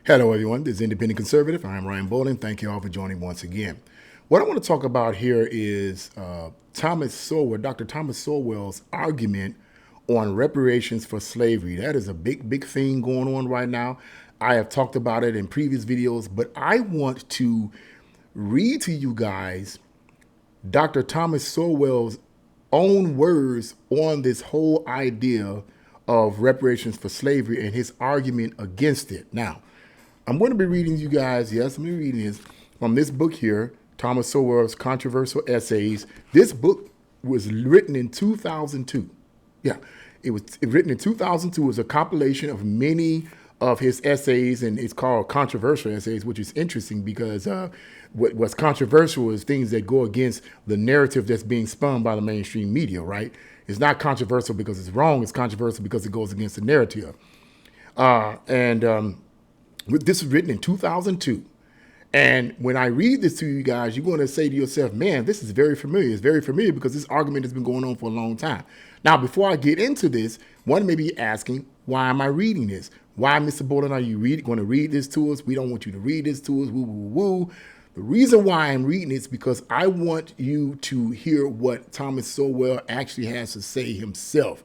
Hello, everyone. This is Independent Conservative. I'm Ryan Bowling. Thank you all for joining once again. What I want to talk about here is Thomas Sowell, Dr. Thomas Sowell's argument on reparations for slavery. That is a big thing going on right now. I have talked about it in previous videos, but I want to read to you guys Dr. Thomas Sowell's own words on this whole idea of reparations for slavery and his argument against it. Now, I'm going to be reading you guys, yes, I'm going to be reading this from this book here, Thomas Sowell's Controversial Essays. This book was written in 2002. Yeah, it was written in 2002. It was a compilation of many of his essays, and it's called Controversial Essays, which is interesting because what's controversial is things that go against the narrative that's being spun by the mainstream media, right? It's not controversial because it's wrong. It's controversial because it goes against the narrative. This was written in 2002. And when I read this to you guys, you're going to say to yourself, man, this is very familiar. It's very familiar because this argument has been going on for a long time. Now, before I get into this, one may be asking, why am I reading this? Why, Mr. Bolden, are you going to read this to us? We don't want you to read this to us. Woo, woo, woo. The reason why I'm reading it is because I want you to hear what Thomas Sowell actually has to say himself.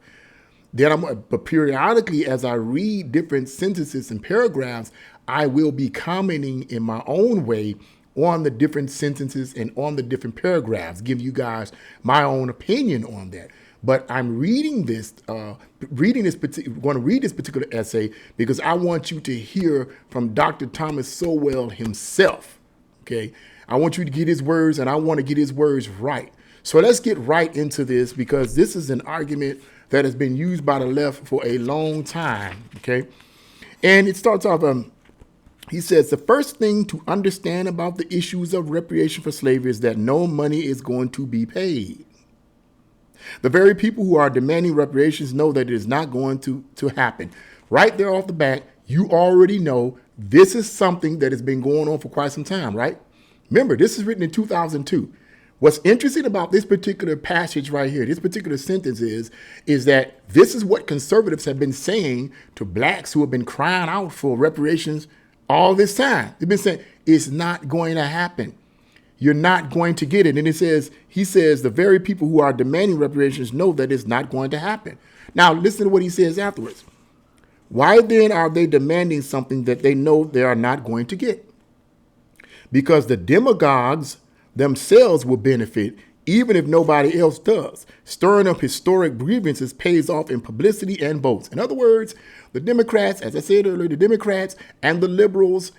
But periodically, as I read different sentences and paragraphs, I will be commenting in my own way on the different sentences and on the different paragraphs, give you guys my own opinion on that. But I'm reading this, going to read this particular essay because I want you to hear from Dr. Thomas Sowell himself. Okay, I want you to get his words, and I want to get his words right. So let's get right into this because this is an argument that has been used by the left for a long time, okay? And it starts off, he says, the first thing to understand about the issues of reparation for slavery is that no money is going to be paid. The very people who are demanding reparations know that it is not going to happen. Right there off the bat, you already know this is something that has been going on for quite some time, right? Remember, this is written in 2002. What's interesting about this particular passage right here, this particular sentence is that this is what conservatives have been saying to blacks who have been crying out for reparations all this time. They've been saying, it's not going to happen. You're not going to get it. And he says, the very people who are demanding reparations know that it's not going to happen. Now, listen to what he says afterwards. Why then are they demanding something that they know they are not going to get? Because the demagogues themselves will benefit even if nobody else does. Stirring up historic grievances pays off in publicity and votes. In other words, the Democrats, as I said earlier, the Democrats and the liberals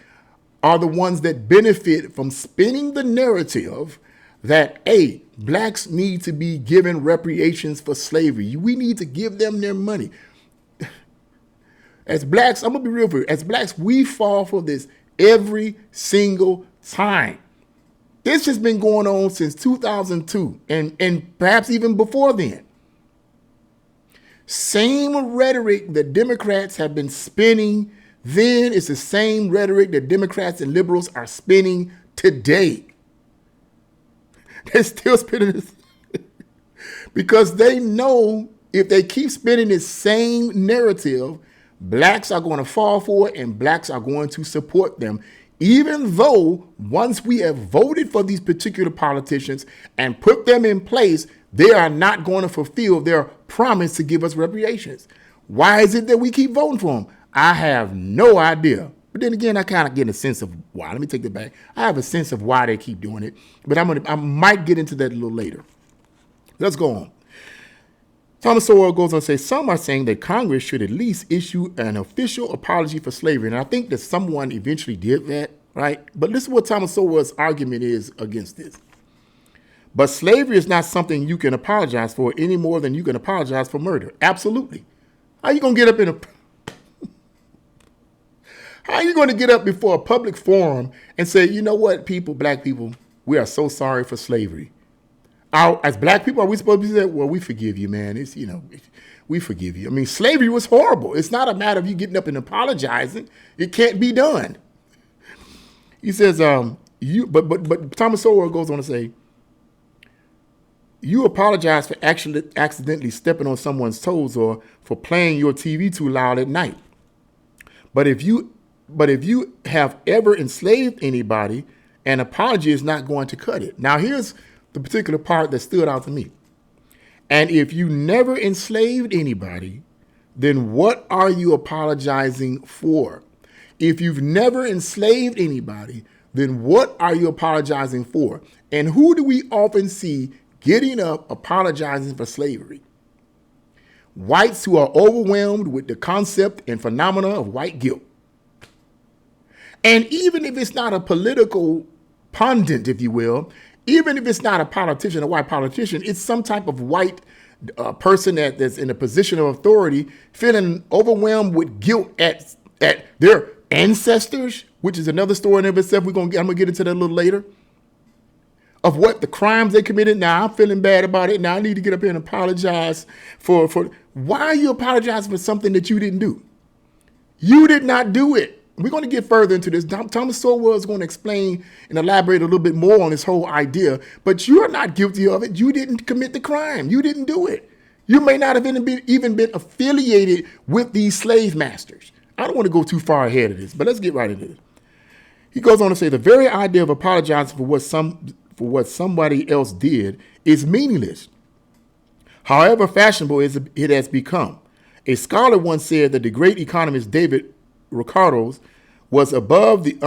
are the ones that benefit from spinning the narrative that, hey, blacks need to be given reparations for slavery. We need to give them their money. As blacks, I'm going to be real for you. As blacks, we fall for this every single time. This has been going on since 2002 and perhaps even before then. Same rhetoric that Democrats have been spinning then is the same rhetoric that Democrats and liberals are spinning today. They're still spinning this because they know if they keep spinning this same narrative, blacks are going to fall for it and blacks are going to support them. Even though once we have voted for these particular politicians and put them in place, they are not going to fulfill their promise to give us reparations. Why is it that we keep voting for them? I have no idea. But then again, I kind of get a sense of why. Let me take that back. I have a sense of why they keep doing it, but I might get into that a little later. Let's go on. Thomas Sowell goes on to say, some are saying that Congress should at least issue an official apology for slavery. And I think that someone eventually did that, right? But this is what Thomas Sowell's argument is against this. But slavery is not something you can apologize for any more than you can apologize for murder. Absolutely. How are you going to get up how are you going to get up before a public forum and say, you know what, people, black people, we are so sorry for slavery. As black people, are we supposed to be saying, well, we forgive you, man. It's, we forgive you. I mean, slavery was horrible. It's not a matter of you getting up and apologizing. It can't be done. He says, but Thomas Sowell goes on to say, you apologize for actually accidentally stepping on someone's toes or for playing your TV too loud at night. But if you But if you have ever enslaved anybody, an apology is not going to cut it. Now, here's the particular part that stood out to me. And if you never enslaved anybody, then what are you apologizing for? If you've never enslaved anybody, then what are you apologizing for? And who do we often see getting up apologizing for slavery? Whites who are overwhelmed with the concept and phenomena of white guilt. And even if it's not a political pundit, if you will, even if it's not a politician, a white politician, it's some type of white person that's in a position of authority feeling overwhelmed with guilt at their ancestors, which is another story in of itself. I'm going to get into that a little later, of what the crimes they committed. Now I'm feeling bad about it. Now I need to get up here and apologize for why are you apologizing for something that you didn't do? You did not do it. We're going to get further into this. Thomas Sowell is going to explain and elaborate a little bit more on this whole idea, but you're not guilty of it. You didn't commit the crime. You didn't do it. You may not have even been affiliated with these slave masters. I don't want to go too far ahead of this, but let's get right into it. He goes on to say the very idea of apologizing for what somebody else did is meaningless, however fashionable it has become. A scholar once said that the great economist David Ricardo's was above the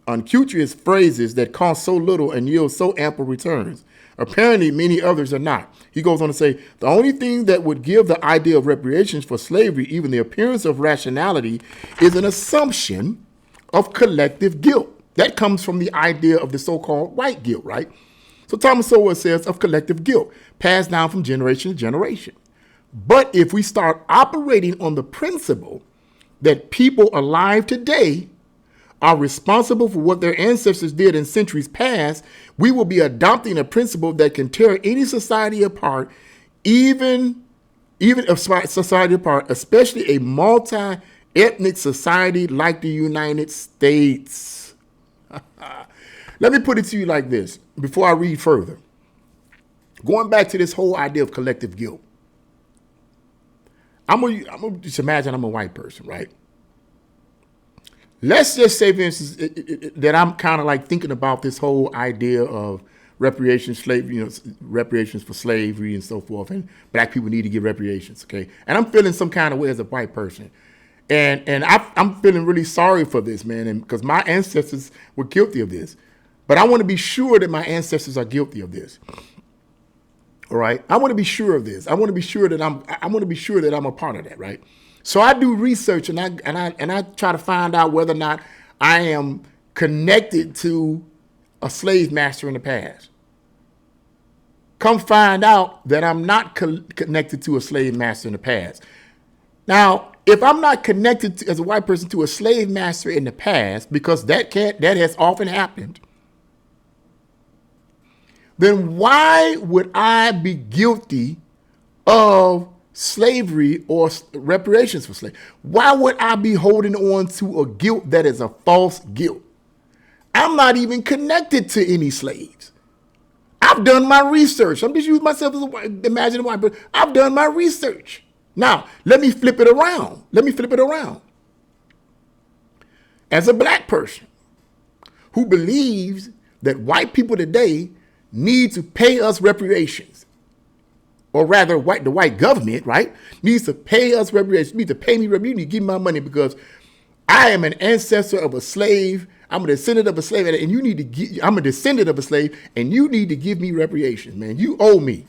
unctuous phrases that cost so little and yield so ample returns. Apparently, many others are not. He goes on to say, the only thing that would give the idea of reparations for slavery even the appearance of rationality is an assumption of collective guilt. That comes from the idea of the so-called white guilt, right? So Thomas Sowell says of collective guilt, passed down from generation to generation. But if we start operating on the principle that people alive today are responsible for what their ancestors did in centuries past, we will be adopting a principle that can tear any society apart, even a society apart, especially a multi-ethnic society like the United States. Let me put it to you like this before I read further. Going back to this whole idea of collective guilt. I'm gonna just imagine I'm a white person, right? Let's just say, for instance, that I'm kind of like thinking about this whole idea of reparations, slavery, reparations for slavery and so forth, and black people need to get reparations, okay? And I'm feeling some kind of way as a white person, and I'm feeling really sorry for this, man, and because my ancestors were guilty of this, but I want to be sure that my ancestors are guilty of this. All right, I want to be sure of this. I want to be sure that I'm a part of that, right? So I do research and I try to find out whether or not I am connected to a slave master in the past. Come find out that I'm not connected to a slave master in the past. Now, if I'm not connected as a white person to a slave master in the past, because that has often happened, then why would I be guilty of slavery or reparations for slavery? Why would I be holding on to a guilt that is a false guilt? I'm not even connected to any slaves. I've done my research. I'm just using myself as a imaginary white person. I've done my research. Now, let me flip it around. As a black person who believes that white people today need to pay us reparations, or rather the white government, right, needs to pay us reparations, needs to pay me reparations, you need to give me my money because I am an ancestor of a slave, I'm a descendant of a slave, and I'm a descendant of a slave, and you need to give me reparations, man. You owe me.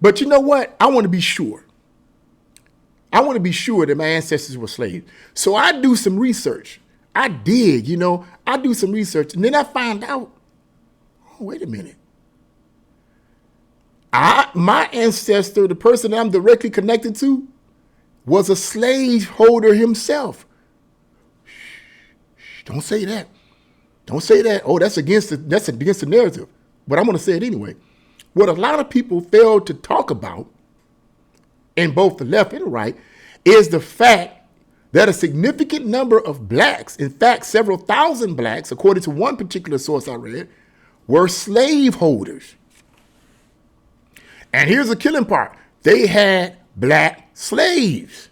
But you know what? I want to be sure. I want to be sure that my ancestors were slaves. So I do some research. I do some research, and then I find out, oh, wait a minute. My ancestor, the person that I'm directly connected to, was a slaveholder himself. Shh, don't say that. Don't say that. Oh, that's against the narrative. But I'm going to say it anyway. What a lot of people fail to talk about, in both the left and the right, is the fact that a significant number of blacks, in fact, several thousand blacks, according to one particular source I read, were slaveholders. And here's the killing part. They had black slaves.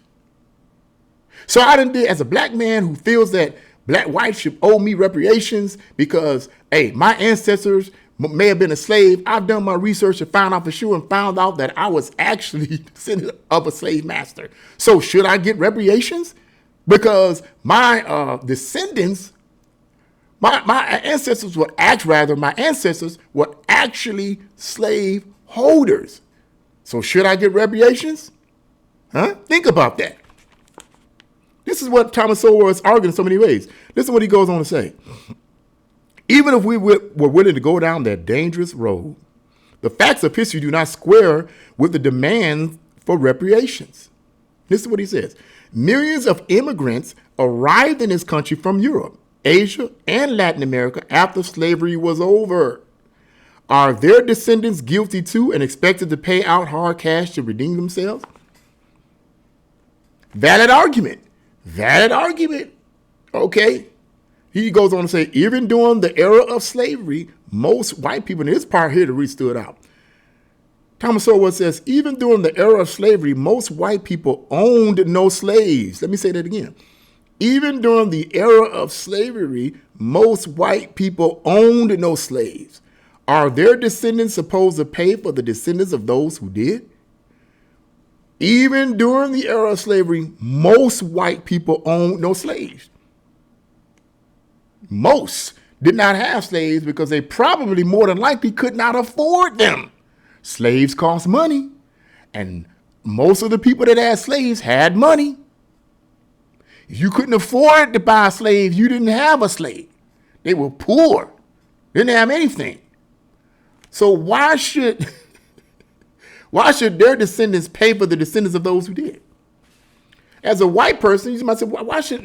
So I done did, as a black man who feels that black whites should owe me reparations because, hey, my ancestors may have been a slave. I've done my research and found out for sure and found out that I was actually descendant of a slave master. So should I get reparations? Because my descendants, my ancestors were actually slave holders. So should I get reparations? Huh? Think about that. This is what Thomas Sowell is arguing in so many ways. Listen to what he goes on to say. Even if we were willing to go down that dangerous road, the facts of history do not square with the demands for reparations. This is what he says. Millions of immigrants arrived in this country from Europe, Asia, and Latin America after slavery was over. Are their descendants guilty too and expected to pay out hard cash to redeem themselves? Valid argument. Okay. He goes on to say, even during the era of slavery, most white people, and this part here that really stood out. Thomas Sowell says, even during the era of slavery, most white people owned no slaves. Let me say that again. Even during the era of slavery, most white people owned no slaves. Are their descendants supposed to pay for the descendants of those who did? Even during the era of slavery, most white people owned no slaves. Most did not have slaves because they probably more than likely could not afford them. Slaves cost money, and most of the people that had slaves had money. If you couldn't afford to buy slaves, you didn't have a slave. They were poor, didn't have anything. So why should their descendants pay for the descendants of those who did? As a white person, you might say, why should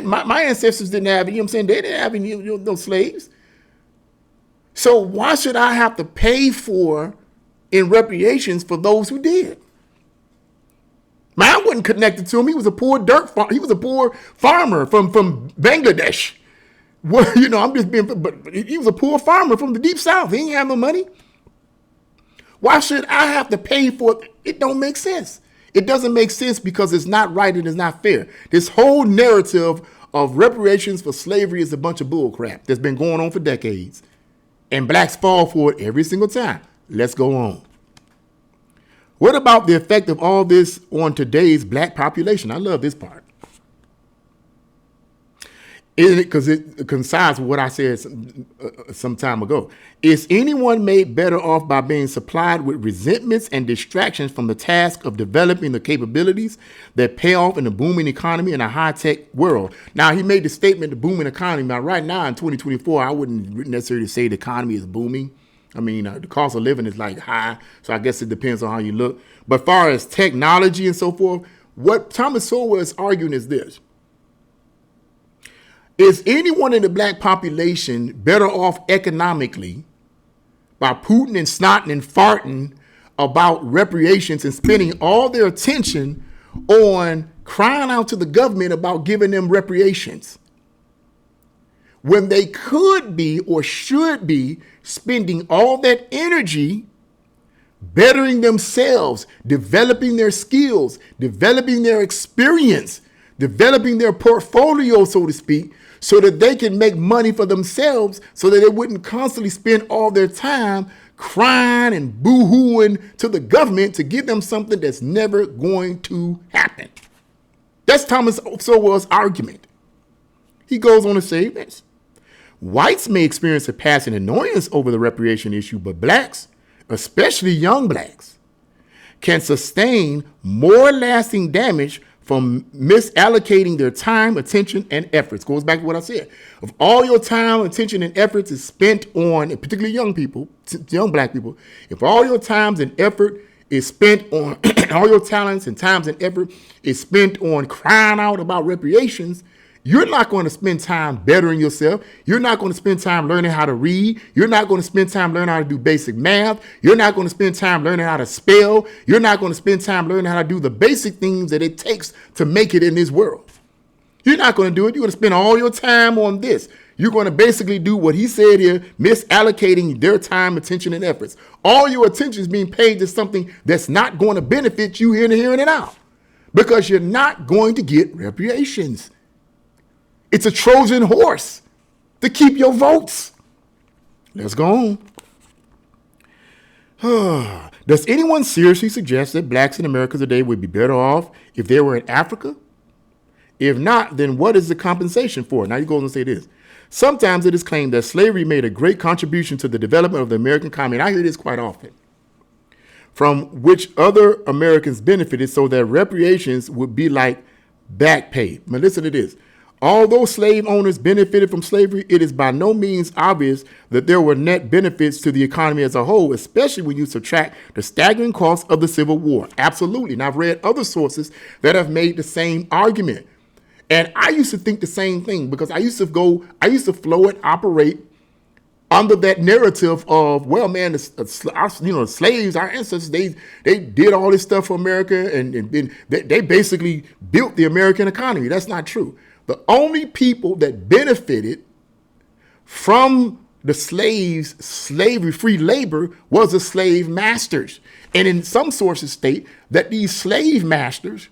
my ancestors didn't have, you know what I'm saying? They didn't have any no slaves. So why should I have to pay for in reparations for those who did? Man, I wasn't connected to him. He was a poor he was a poor farmer from Bangladesh. Well, I'm just being, but he was a poor farmer from the deep south. He didn't have no money. Why should I have to pay for it? It don't make sense. It doesn't make sense because it's not right and it's not fair. This whole narrative of reparations for slavery is a bunch of bull crap that's been going on for decades. And blacks fall for it every single time. Let's go on. What about the effect of all this on today's black population? I love this part. Because it coincides with what I said some time ago. Is anyone made better off by being supplied with resentments and distractions from the task of developing the capabilities that pay off in a booming economy in a high-tech world? Now, he made the statement, the booming economy. Now, right now in 2024, I wouldn't necessarily say the economy is booming. I mean, the cost of living is like high, so I guess it depends on how you look. But as far as technology and so forth, what Thomas Sowell is arguing is this. Is anyone in the black population better off economically by pooting and snotting and farting about reparations and spending all their attention on crying out to the government about giving them reparations, when they could be or should be spending all that energy bettering themselves, developing their skills, developing their experience, developing their portfolio, so to speak, so that they can make money for themselves, so that they wouldn't constantly spend all their time crying and boo-hooing to the government to give them something that's never going to happen. That's Thomas Sowell's argument. He goes on to say this. Whites may experience a passing annoyance over the reparation issue, but blacks, especially young blacks, can sustain more lasting damage from misallocating their time, attention, and efforts. Goes back to what I said. If all your time, attention, and efforts is spent on, and particularly young people, young black people, if all your times and effort is spent on, all your talents and times and effort is spent on crying out about reparations, you're not going to spend time bettering yourself. You're not going to spend time learning how to read. You're not going to spend time learning how to do basic math. You're not going to spend time learning how to spell. You're not going to spend time learning how to do the basic things that it takes to make it in this world. You're not going to do it. You're going to spend all your time on this. You're going to basically do what he said here, misallocating their time, attention, and efforts. All your attention is being paid to something that's not going to benefit you here and here and out. because you're not going to get reparations. It's a Trojan horse to keep your votes. Let's go on. Does anyone seriously suggest that blacks in America today would be better off if they were in Africa? If not, then what is the compensation for it? Now you go and say this. Sometimes it is claimed that slavery made a great contribution to the development of the American economy. And I hear this quite often. From which other Americans benefited, so that reparations would be like back pay. But listen to this. Although slave owners benefited from slavery, it is by no means obvious that there were net benefits to the economy as a whole, especially when you subtract the staggering costs of the Civil War. Absolutely. And I've read other sources that have made the same argument. And I used to think the same thing because I used to flow and operate under that narrative of, well, man, the slaves, our ancestors, they did all this stuff for America and they basically built the American economy. That's not true. The only people that benefited from the slavery, free labor, was the slave masters. And in some sources state that these slave masters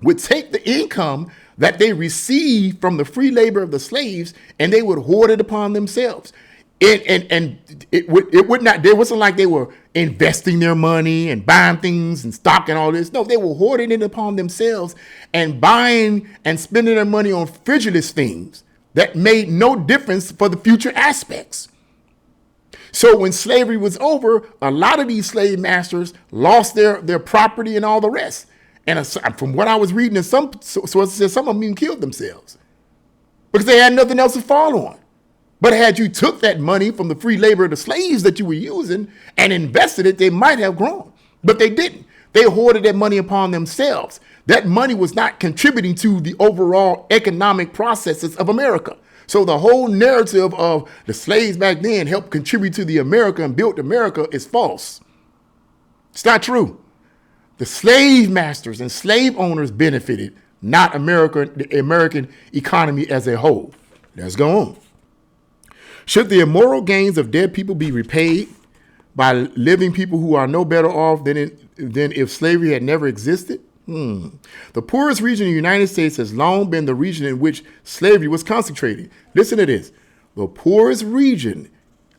would take the income that they received from the free labor of the slaves and they would hoard it upon themselves. And it would not, there wasn't like they were investing their money and buying things and stock and all this. No, they were hoarding it upon themselves and buying and spending their money on frivolous things that made no difference for the future aspects. So when slavery was over, a lot of these slave masters lost their property and all the rest. And from what I was reading in some sources, some of them even killed themselves because they had nothing else to fall on. But had you took that money from the free labor of the slaves that you were using and invested it, they might have grown. But they didn't. They hoarded that money upon themselves. That money was not contributing to the overall economic processes of America. So the whole narrative of the slaves back then helped contribute to the America and built America is false. It's not true. The slave masters and slave owners benefited, not the American economy as a whole. Let's go on. Should the immoral gains of dead people be repaid by living people who are no better off than if slavery had never existed? The poorest region in the United States has long been the region in which slavery was concentrated. Listen to this. The poorest region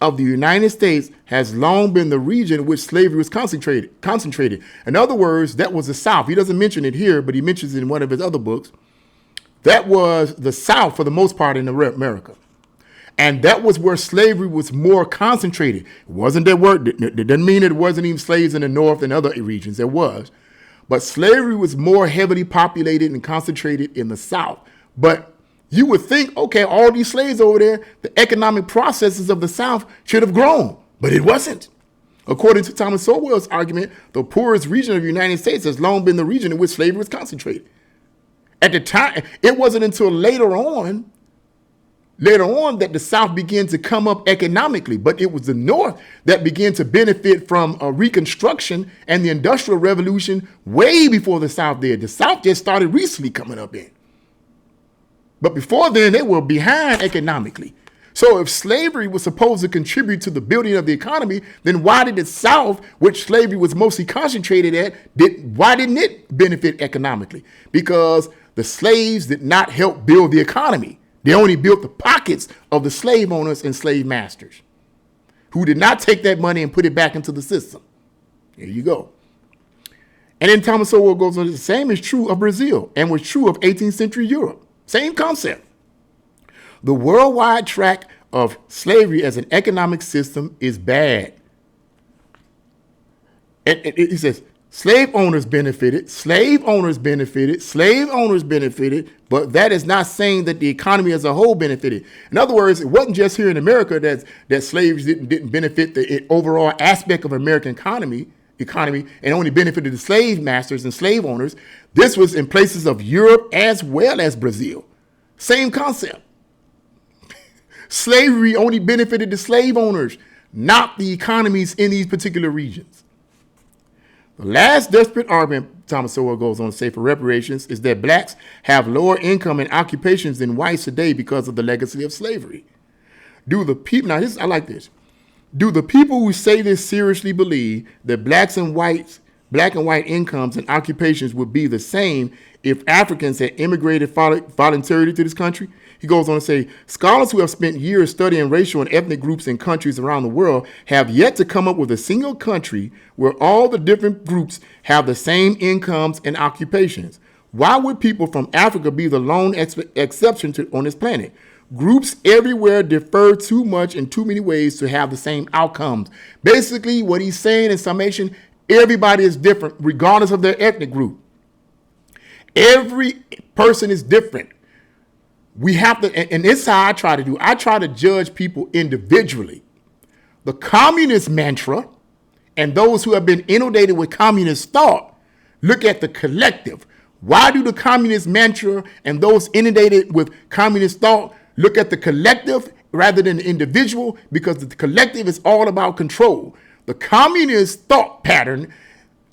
of the United States has long been the region in which slavery was concentrated. In other words, that was the South. He doesn't mention it here, but he mentions it in one of his other books. That was the South for the most part in America. And that was where slavery was more concentrated. It wasn't that word. It doesn't mean it wasn't even slaves in the North and other regions. There was. But slavery was more heavily populated and concentrated in the South. But you would think, okay, all these slaves over there, the economic processes of the South should have grown. But it wasn't. According to Thomas Sowell's argument, the poorest region of the United States has long been the region in which slavery was concentrated. At the time, it wasn't until later on that the South began to come up economically, but it was the North that began to benefit from Reconstruction and the Industrial Revolution way before the South did. The South just started recently coming up in. But before then, they were behind economically. So if slavery was supposed to contribute to the building of the economy, then why did the South, which slavery was mostly concentrated at, why didn't it benefit economically? Because the slaves did not help build the economy. They only built the pockets of the slave owners and slave masters who did not take that money and put it back into the system. There you go. And then Thomas Sowell goes on, the same is true of Brazil and was true of 18th century Europe. Same concept. The worldwide track of slavery as an economic system is bad. And he says, slave owners benefited, but that is not saying that the economy as a whole benefited. In other words, it wasn't just here in America that slaves didn't benefit the overall aspect of American economy and only benefited the slave masters and slave owners. This was in places of Europe as well as Brazil. Same concept. Slavery only benefited the slave owners, not the economies in these particular regions. The last desperate argument, Thomas Sowell goes on to say, for reparations is that blacks have lower income and occupations than whites today because of the legacy of slavery. Do the people, I like this. Do the people who say this seriously believe that blacks and whites black and white incomes and occupations would be the same if Africans had immigrated voluntarily to this country. He goes on to say, scholars who have spent years studying racial and ethnic groups in countries around the world have yet to come up with a single country where all the different groups have the same incomes and occupations. Why would people from Africa be the lone exception on this planet? Groups everywhere differ too much in too many ways to have the same outcomes. Basically, what he's saying in summation, everybody is different regardless of their ethnic group. Every person is different. We have to, and this is how I try to do. I try to judge people individually. The communist mantra and those who have been inundated with communist thought look at the collective. Why do the communist mantra and those inundated with communist thought look at the collective rather than the individual? Because the collective is all about control. The communist thought pattern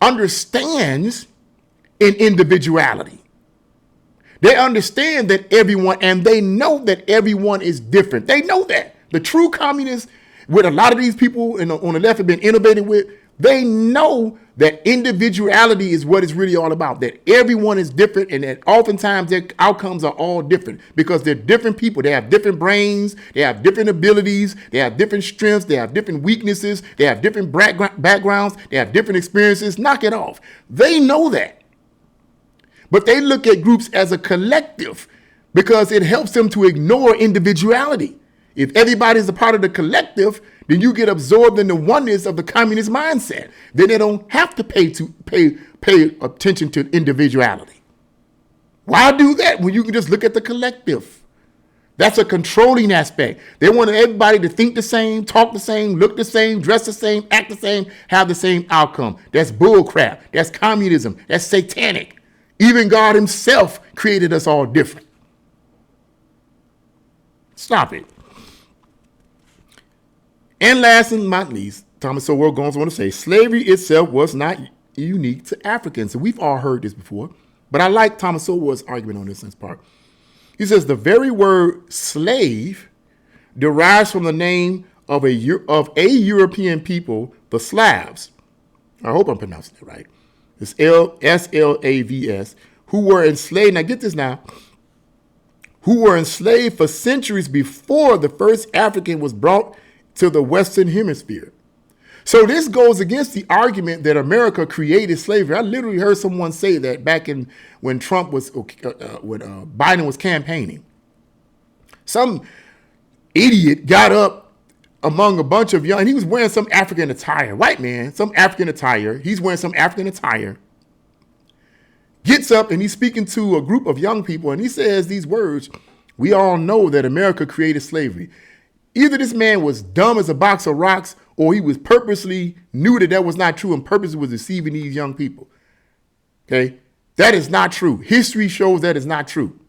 understands in individuality. They understand that everyone, and they know that everyone is different. They know that. The true communists, what a lot of these people on the left have been innovated with, they know that individuality is what it's really all about, that everyone is different and that oftentimes their outcomes are all different because they're different people. They have different brains, they have different abilities, they have different strengths, they have different weaknesses, they have different backgrounds, they have different experiences. Knock it off. They know that. But they look at groups as a collective because it helps them to ignore individuality. If everybody's a part of the collective, then you get absorbed in the oneness of the communist mindset. Then they don't have to pay attention to individuality. Why do that when you can just look at the collective? That's a controlling aspect. They want everybody to think the same, talk the same, look the same, dress the same, act the same, have the same outcome. That's bullcrap. That's communism. That's satanic. Even God himself created us all different. Stop it. And last and not least, Thomas Sowell goes on to say, slavery itself was not unique to Africans. So we've all heard this before, but I like Thomas Sowell's argument on this part. He says the very word slave derives from the name of a European people, the Slavs. I hope I'm pronouncing it right. It's Slavs, who were enslaved. Now get this now. Who were enslaved for centuries before the first African was brought to the Western Hemisphere. So this goes against the argument that America created slavery. I literally heard someone say that back in when Trump was, when Biden was campaigning. Some idiot got up among a bunch of young, and he was wearing some African attire, white man, some African attire. He's wearing some African attire. Gets up and he's speaking to a group of young people and he says these words, we all know that America created slavery. Either this man was dumb as a box of rocks or he was purposely knew that was not true and purposely was deceiving these young people. Okay, that is not true. History shows that is not true.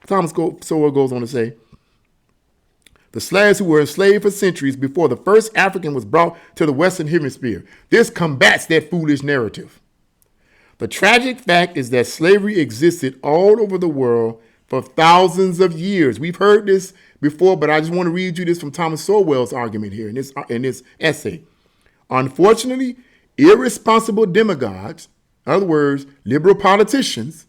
Thomas Sowell goes on to say, the Slavs who were enslaved for centuries before the first African was brought to the Western Hemisphere. This combats that foolish narrative. The tragic fact is that slavery existed all over the world for thousands of years. We've heard this before, but I just want to read you this from Thomas Sowell's argument here in this essay. Unfortunately, irresponsible demagogues, in other words, liberal politicians,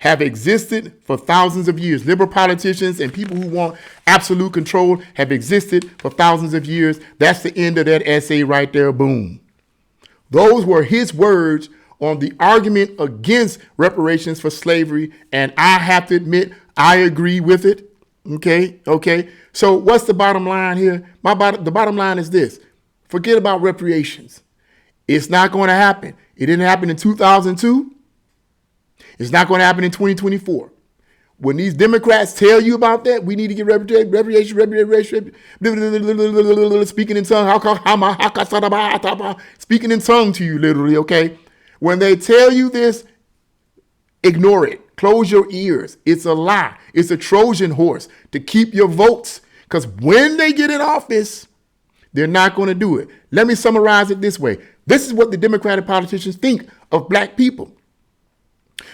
have existed for thousands of years. Liberal politicians and people who want absolute control have existed for thousands of years. That's the end of that essay right there. Boom. Those were his words on the argument against reparations for slavery. And I have to admit, I agree with it. Okay. So what's the bottom line here? The bottom line is this. Forget about reparations. It's not going to happen. It didn't happen in 2002. It's not going to happen in 2024. When these Democrats tell you about that, we need to get reparations, speaking in tongue, speaking in tongue to you, literally, okay? When they tell you this, ignore it. Close your ears. It's a lie. It's a Trojan horse to keep your votes. Because when they get in office, they're not going to do it. Let me summarize it this way. This is what the Democratic politicians think of black people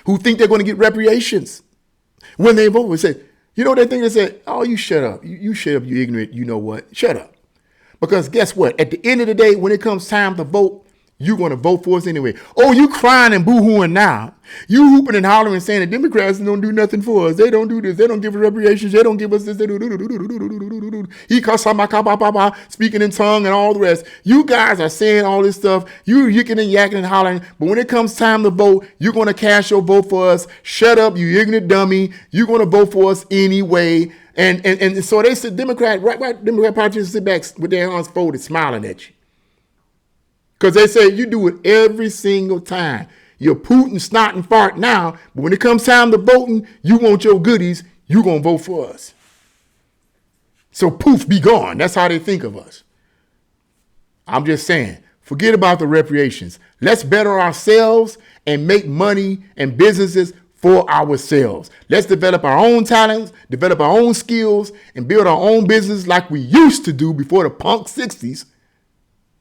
who think they're going to get reparations. When they vote, they say, you know what they think? They say, oh, you shut up. You shut up, you ignorant, you know what? Shut up. Because guess what? At the end of the day, when it comes time to vote, you're going to vote for us anyway. Oh, you crying and boo-hooing now. You hooping and hollering and saying the Democrats don't do nothing for us. They don't do this. They don't give us reparations. They don't give us this. They do. He speaking in tongue and all the rest. You guys are saying all this stuff. You yicking and yakking and hollering. But when it comes time to vote, you're going to cast your vote for us. Shut up, you ignorant dummy. You're going to vote for us anyway. And so they said Democrat politicians sit back with their arms folded, smiling at you. Because they say you do it every single time. You're Putin, snot, and fart now, but when it comes time to voting, you want your goodies, you're going to vote for us. So poof, be gone. That's how they think of us. I'm just saying, forget about the reparations. Let's better ourselves and make money and businesses for ourselves. Let's develop our own talents, develop our own skills, and build our own business like we used to do before the punk 60s,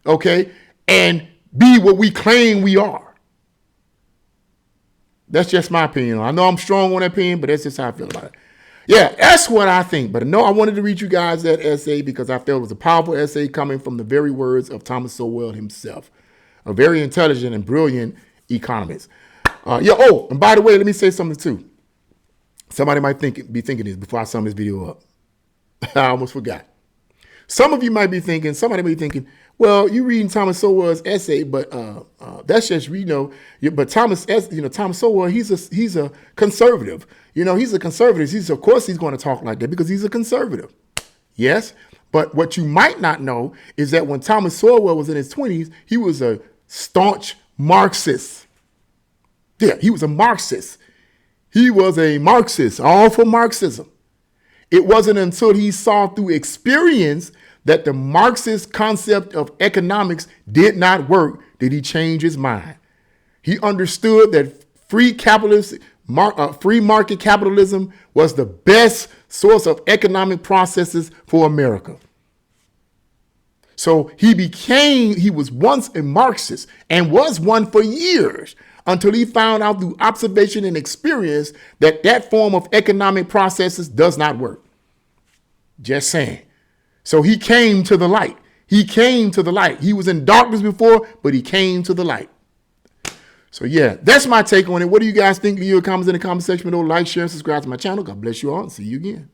okay? And be what we claim we are. That's just my opinion. I know I'm strong on that opinion, but that's just how I feel about it. Yeah, that's what I think. But no, I wanted to read you guys that essay because I felt it was a powerful essay coming from the very words of Thomas Sowell himself, a very intelligent and brilliant economist. Oh, and by the way, let me say something too. Somebody might be thinking this before I sum this video up. I almost forgot. Somebody might be thinking, well, you reading Thomas Sowell's essay, but that's just, but Thomas Sowell, he's a conservative. He's a conservative. Of course he's going to talk like that because he's a conservative. Yes, but what you might not know is that when Thomas Sowell was in his 20s, he was a staunch Marxist. Yeah, he was a Marxist. He was a Marxist, all for Marxism. It wasn't until he saw through experience that the Marxist concept of economics did not work did he change his mind. He understood that free market capitalism was the best source of economic processes for America. So he was once a Marxist and was one for years until he found out through observation and experience that form of economic processes does not work. Just saying. So he came to the light. He was in darkness before, but he came to the light. So yeah, that's my take on it. What do you guys think? Leave your comments in the comment section below. Like, share, and subscribe to my channel. God bless you all and see you again.